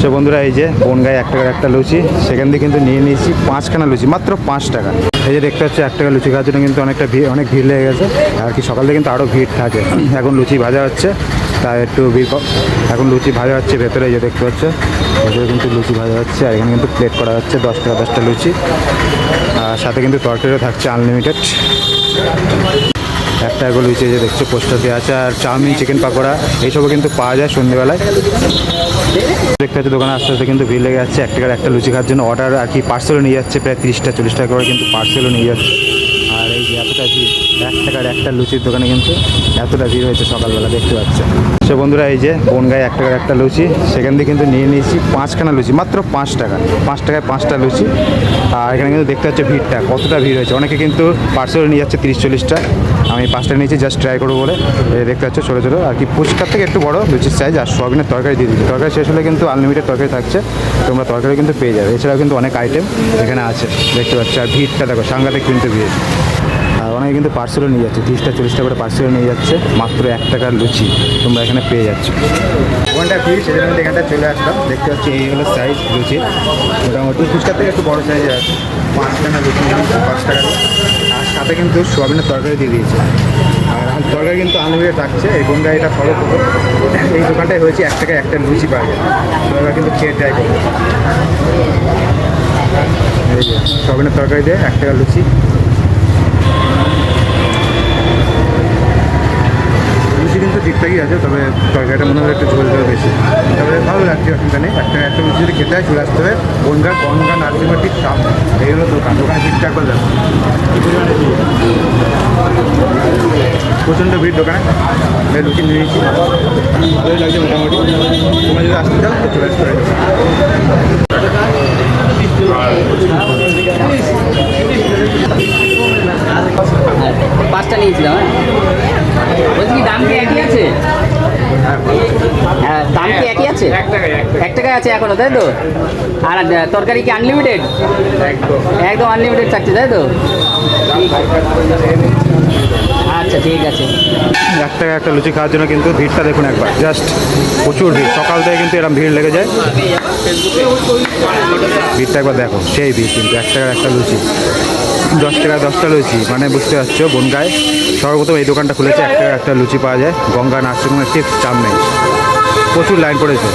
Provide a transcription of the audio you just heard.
সে বন্ধুরা এই যে বনগাঁয়ে 1 টাকার একটা লুচি, সেখান থেকে কিন্তু নিয়ে নিয়েছি 5খানা লুচি মাত্র 5 টাকা। এই যে দেখতে হচ্ছে 1 টাকা লুচি খাওয়ার জন্য কিন্তু অনেক ভিড় লেগে গেছে, আর কি সকাল থেকে কিন্তু আরও ভিড় থাকে। এখন লুচি ভাজা হচ্ছে, তাই একটু ভিড় এখন লুচি ভাজা হচ্ছে ভেতরে, এই যে দেখতে হচ্ছে ভেতরে কিন্তু লুচি ভাজা হচ্ছে, আর এখানে কিন্তু প্লেট করা হচ্ছে 10 টাকা 10টা লুচি, আর সাথে কিন্তু তরকারিও থাকছে আনলিমিটেড। 1 টাকা লুচি যে দেখছো পোস্টার দেওয়া আছে, আর চাউমিন চিকেন পাকোড়া এইসবও কিন্তু পাওয়া যায় সন্ধ্যেবেলায়। দেখতে হচ্ছে দোকানে আস্তে আস্তে কিন্তু ভিড় লেগে যাচ্ছে 1 টাকার একটা লুচি খাওয়ার জন্য। অর্ডার আর কি পার্সেলও নিয়ে যাচ্ছে, প্রায় 30টা 40 টাকা করে কিন্তু পার্সেলও নিয়ে যাচ্ছে। আর এই যে এতটা ভিড় 1 টাকার একটা লুচির দোকানে কিন্তু এতটা ভিড় হয়েছে সকালবেলা দেখতে পাচ্ছে। সে বন্ধুরা এই যে বনগাঁয়ে 1 টাকার একটা লুচি, সেখান থেকে কিন্তু নিয়ে নিয়েছি 5খানা লুচি মাত্র 5 টাকা। 5 টাকায় 5টা লুচি। আর এখানে কিন্তু দেখতে পাচ্ছে ভিড়টা কতটা ভিড় হয়েছে, অনেকে কিন্তু পার্সেলও নিয়ে যাচ্ছে 30-40টা। আমি 5টা নিয়েছি জাস্ট ট্রাই করবো বলে। দেখতে পাচ্ছ ছোটো ছোটো আর কি ফুচকার থেকে একটু বড় লুচির সাইজ, আর সোয়াবিনের তরকারি দিয়ে দিচ্ছি। তরকারি শেষ হলে কিন্তু আনলিমিটেড তরকারি থাকছে, তোমরা তরকারি কিন্তু পেয়ে যাবে। এছাড়াও কিন্তু অনেক আইটেম এখানে আছে দেখতে পাচ্ছ। আর ভিড়টা দেখো সাংঘাতিক কিন্তু ভিড়। আর অনেকে কিন্তু পার্সেলও নিয়ে যাচ্ছে 30টা 40টা করে পার্সেলও নিয়ে যাচ্ছে, মাত্র 1 টাকার লুচি তোমরা এখানে পেয়ে যাচ্ছ। ওখানটা ভিড় সেজন্য এখানটা চলে আসলাম। দেখতে পাচ্ছি এই হলো সাইজ লুচি, মোটামুটি ফুচকার থেকে একটু বড় সাইজের আছে। 5খানা লুচি 5 টাকা, আর সাথে কিন্তু সোয়াবিনের তরকারি দিয়ে দিয়েছে। আর তরকারি কিন্তু আনলিমিটেড থাকছে। এই বনগাঁ এটা ফলো করবো, এই দোকানটায় হয়েছে 1 টাকায় একটা লুচি পাওয়া যায়। তোমরা কিন্তু খেয়ে ট্রাই করবো। এই যে সোয়াবিনের তরকারি দিয়ে 1 টাকার লুচি। লুচি কিন্তু ঠিকঠাকই আছে, তবে তরকারিটা মনে হয় একটু ঝোল ঝোল বেশি, তবে ভালো লাগছে। অসুবিধা নেই। একটা লুচি যদি খেতে হয় চলে আসতে হবে বনগাঁ নার্সিংহোমের ঠিক সামনে। এই হলো দোকান, দোকানে ঠিকঠাক করে যাবে। প্রচণ্ড ভিড় দোকানে, লুচি নিয়েছি ভালোই লাগছে মোটামুটি। তোমরা যদি আসতে চাও তো চলে আসতে হবে। 5টা নিয়েছিলাম। বলছি কি দাম কি একই আছে? হ্যাঁ দাম কি একই আছে? 1 টাকায় আছে এখনো, তাই তো? আর তরকারি কি আনলিমিটেড? একদম আনলিমিটেড থাকছে, তাই তো? আচ্ছা ঠিক আছে। 1 টাকা একটা লুচি খাওয়ার জন্য কিন্তু ভিড়টা দেখুন একবার, জাস্ট প্রচুর ভিড়। সকাল থেকে কিন্তু এরকম ভিড় লেগে যায়। ভিড়টা একবার দেখো, সেই ভিড় কিন্তু 1 টাকার একটা লুচি, 10 টাকা 10টা লুচি, মানে বুঝতে পারছো বনগাঁয় সর্বপ্রথম এই দোকানটা খুলেছে। 1 টাকার একটা লুচি পাওয়া যায় গঙ্গা নার্সিংহোমের ঠিক সামনে, প্রচুর লাইন পড়েছে।